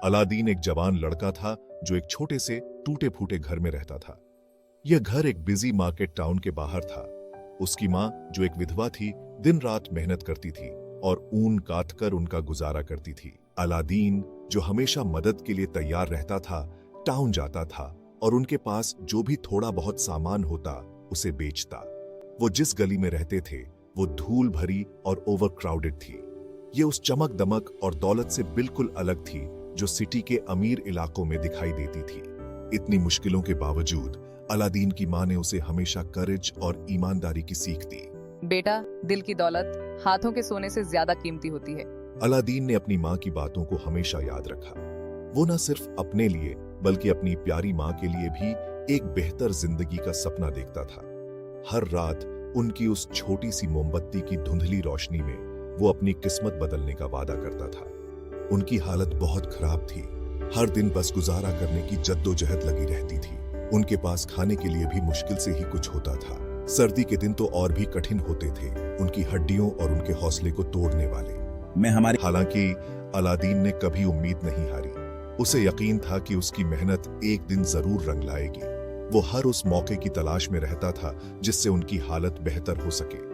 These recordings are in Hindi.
अलादीन एक जवान लड़का था जो एक छोटे से टूटे फूटे घर में रहता था। यह घर एक बिजी मार्केट टाउन के बाहर था। उसकी माँ, जो एक विधवा थी, दिन रात मेहनत करती थी और ऊन काटकर उनका गुजारा करती थी। अलादीन, जो हमेशा मदद के लिए तैयार रहता था, टाउन जाता था और उनके पास जो भी थोड़ा बहुत सामान होता उसे बेचता। वो जिस गली में रहते थे वो धूल भरी और ओवरक्राउडेड थी। ये उस चमक दमक और दौलत से बिल्कुल अलग थी जो सिटी के अमीर इलाकों में दिखाई देती थी। इतनी मुश्किलों के बावजूद अलादीन की माँ ने उसे हमेशा करेज और ईमानदारी की सीख दी। बेटा, दिल की दौलत हाथों के सोने से ज्यादा कीमती होती है। अलादीन ने अपनी माँ की बातों को हमेशा याद रखा। वो न सिर्फ अपने लिए बल्कि अपनी प्यारी माँ के लिए भी एक बेहतर जिंदगी का सपना देखता था। हर रात उनकी उस छोटी सी मोमबत्ती की धुंधली रोशनी में वो अपनी किस्मत बदलने का वादा करता था। उनकी हालत बहुत खराब थी। हर दिन बस गुजारा करने की जद्दोजहद लगी रहती थी। उनके पास खाने के लिए भी मुश्किल से ही कुछ होता था। सर्दी के दिन तो और भी कठिन होते थे, उनकी हड्डियों और उनके हौसले को तोड़ने वाले। हालांकि अलादीन ने कभी उम्मीद नहीं हारी। उसे यकीन था कि उसकी मेहनत एक दिन जरूर रंग लाएगी। वो हर उस मौके की तलाश में रहता था जिससे उनकी हालत बेहतर हो सके।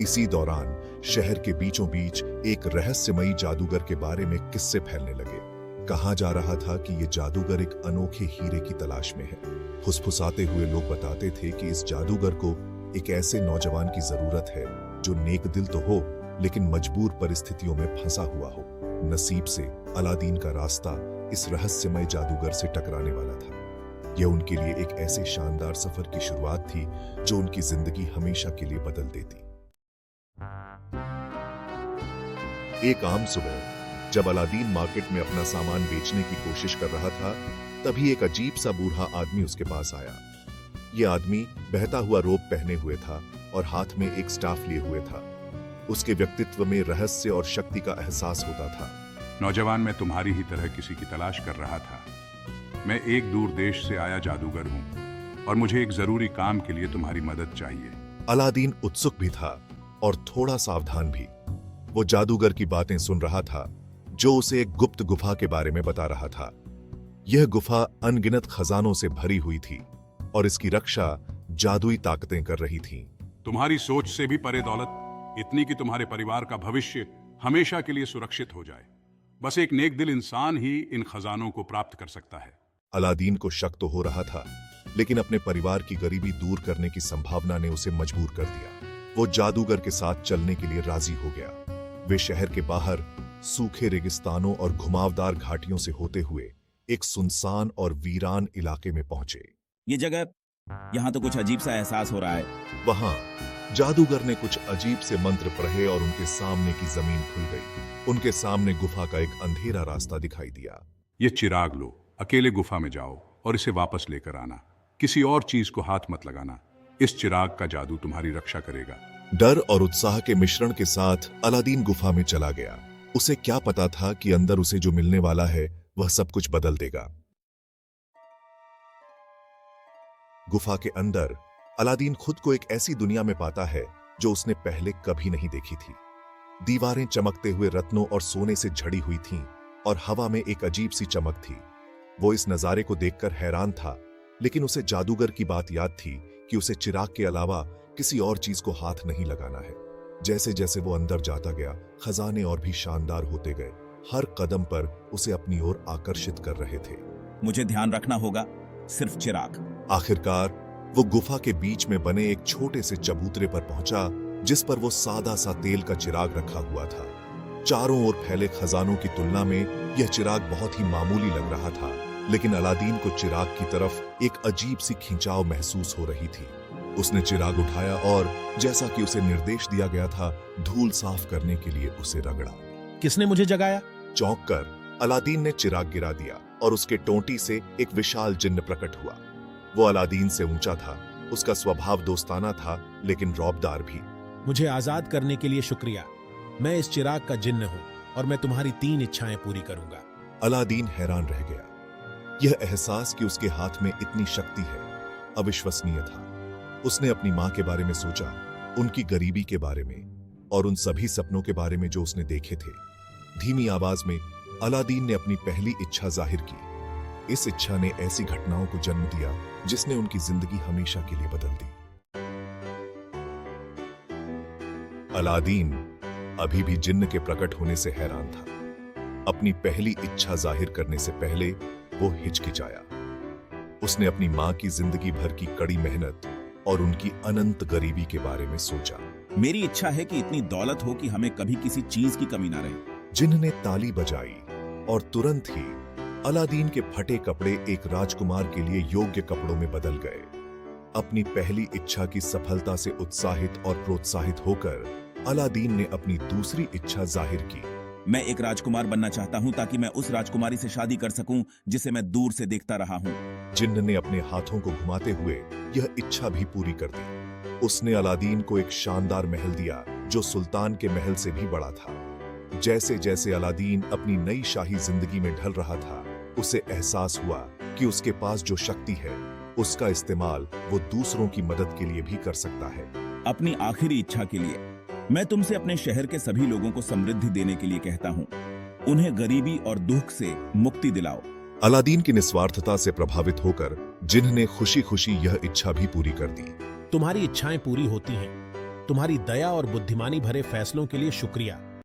इसी दौरान शहर के बीचों बीच एक रहस्यमयी जादूगर के बारे में किस्से फैलने लगे। कहा जा रहा था कि ये जादूगर एक अनोखे हीरे की तलाश में है। फुसफुसाते हुए लोग बताते थे कि इस जादूगर को एक ऐसे नौजवान की जरूरत है जो नेक दिल तो हो लेकिन मजबूर परिस्थितियों में फंसा हुआ हो। नसीब से अलादीन का रास्ता इस रहस्यमय जादूगर से टकराने वाला था। यह उनके लिए एक ऐसे शानदार सफर की शुरुआत थी जो उनकी जिंदगी हमेशा के लिए बदल देती। एक आम सुबह जब अलादीन मार्केट में अपना सामान बेचने की कोशिश कर रहा था, तभी एक अजीब सा बूढ़ा आदमी उसके पास आया। यह आदमी बहता हुआ रोब पहने हुए था और हाथ में एक स्टाफ लिए हुए था। उसके व्यक्तित्व में रहस्य और शक्ति का एहसास होता था। नौजवान, मैं तुम्हारी ही तरह किसी की तलाश कर रहा था। मैं एक दूर देश से आया जादूगर हूं और मुझे एक जरूरी काम के लिए तुम्हारी मदद चाहिए। अलादीन उत्सुक भी था और थोड़ा सावधान भी। वो जादूगर की बातें सुन रहा था जो उसे एक गुप्त गुफा के बारे में बता रहा था। यह गुफा अनगिनत खजानों से भरी हुई थी और इसकी रक्षा जादुई ताकतें कर रही थीं। तुम्हारी सोच से भी परे दौलत, इतनी कि तुम्हारे परिवार का भविष्य हमेशा के लिए सुरक्षित हो जाए। बस एक नेक दिल इंसान ही इन खजानों को प्राप्त कर सकता है। अलादीन को शक तो हो रहा था, लेकिन अपने परिवार की गरीबी दूर करने की संभावना ने उसे मजबूर कर दिया। वो जादूगर के साथ चलने के लिए राजी हो गया। वे शहर के बाहर सूखे रेगिस्तानों और घुमावदार घाटियों से होते हुए एक सुनसान और वीरान इलाके में पहुंचे। ये जगह, यहाँ तो कुछ अजीब सा एहसास हो रहा है। वहां जादूगर ने कुछ अजीब से मंत्र पढ़े और उनके सामने की जमीन खुल गई। उनके सामने गुफा का एक अंधेरा रास्ता दिखाई दिया। ये चिराग लो, अकेले गुफा में जाओ और इसे वापस लेकर आना। किसी और चीज को हाथ मत लगाना। इस चिराग का जादू तुम्हारी रक्षा करेगा। डर और उत्साह के मिश्रण के साथ अलादीन गुफा में चला गया। उसे क्या पता था कि अंदर उसे जो मिलने वाला है वह सब कुछ बदल देगा। गुफा के अंदर अलादीन खुद को एक ऐसी दुनिया में पाता है जो उसने पहले कभी नहीं देखी थी। दीवारें चमकते हुए रत्नों और सोने से जड़ी हुई थीं और हवा में एक अजीब सी चमक थी। वो इस नजारे को देखकर हैरान था, लेकिन उसे जादूगर की बात याद थी कि उसे चिराग के अलावा किसी और चीज को हाथ नहीं लगाना है। जैसे जैसे वो अंदर जाता गया, खजाने और भी शानदार होते गए। हर कदम पर उसे अपनी ओर आकर्षित कर रहे थे। मुझे ध्यान रखना होगा, सिर्फ चिराग। आखिरकार वो गुफा के बीच में बने एक छोटे से चबूतरे पर पहुंचा, जिस पर वो सादा सा तेल का चिराग रखा हुआ था। चारों ओर फैले खजानों की तुलना में यह चिराग बहुत ही मामूली लग रहा था, लेकिन अलादीन को चिराग की तरफ एक अजीब सी खिंचाव महसूस हो रही थी। उसने चिराग उठाया और जैसा कि उसे निर्देश दिया गया था, धूल साफ करने के लिए उसे रगड़ा। किसने मुझे जगाया? चौंक कर अलादीन ने चिराग गिरा दिया और उसके टोंटी से एक विशाल जिन्न प्रकट हुआ। वो अलादीन से ऊंचा था। उसका स्वभाव दोस्ताना था, लेकिन रौबदार भी। मुझे आजाद करने के लिए शुक्रिया। मैं इस चिराग का जिन्न हूँ और मैं तुम्हारी 3 इच्छाएं पूरी करूंगा। अलादीन हैरान रह गया। यह एहसास कि उसके हाथ में इतनी शक्ति है अविश्वसनीय था। उसने अपनी माँ के बारे में सोचा, उनकी गरीबी के बारे में और उन सभी सपनों के बारे में जो उसने देखे थे। धीमी आवाज में अलादीन ने अपनी पहली इच्छा जाहिर की। इस इच्छा ने ऐसी घटनाओं को जन्म दिया जिसने उनकी जिंदगी हमेशा के लिए बदल दी। अलादीन अभी भी जिन्न के प्रकट होने से हैरान था। अपनी पहली इच्छा जाहिर करने से पहले वो हिचकिचाया। उसने अपनी मां की जिंदगी भर की कड़ी मेहनत और उनकी अनंत गरीबी के बारे में सोचा। मेरी इच्छा है कि इतनी दौलत हो कि हमें कभी किसी चीज की कमी ना रहे। जिन्न ने ताली बजाई और तुरंत ही अलादीन के फटे कपड़े एक राजकुमार के लिए योग्य कपड़ों में बदल गए। अपनी पहली इच्छा की सफलता से उत्साहित और प्रोत्साहित होकर अलादीन ने अपनी दूसरी इच्छा जाहिर की। मैं एक राजकुमार बनना चाहता हूं ताकि मैं उस राजकुमारी से शादी कर सकूं जिसे मैं दूर से देखता रहा हूं। जिन्न ने अपने हाथों को घुमाते हुए यह इच्छा भी पूरी कर दी। उसने अलादीन को एक शानदार महल दिया जो सुल्तान के महल से भी बड़ा था। जैसे जैसे अलादीन अपनी नई शाही जिंदगी में ढल रहा था, उसे एहसास हुआ कि उसके पास जो शक्ति है उसका इस्तेमाल वो दूसरों की मदद के लिए भी कर सकता है। अपनी आखिरी इच्छा के लिए मैं तुमसे अपने शहर के सभी लोगों को समृद्धि देने के लिए कहता हूं। उन्हें गरीबी और दुख से मुक्ति दिलाओ। अलादीन की निस्वार्थता से प्रभावित होकर जिन्न ने खुशी खुशी यह इच्छा भी पूरी कर दी। तुम्हारी इच्छाएं पूरी होती हैं। तुम्हारी दया और बुद्धिमानी भरे फैसलों के लिए शुक्रिया।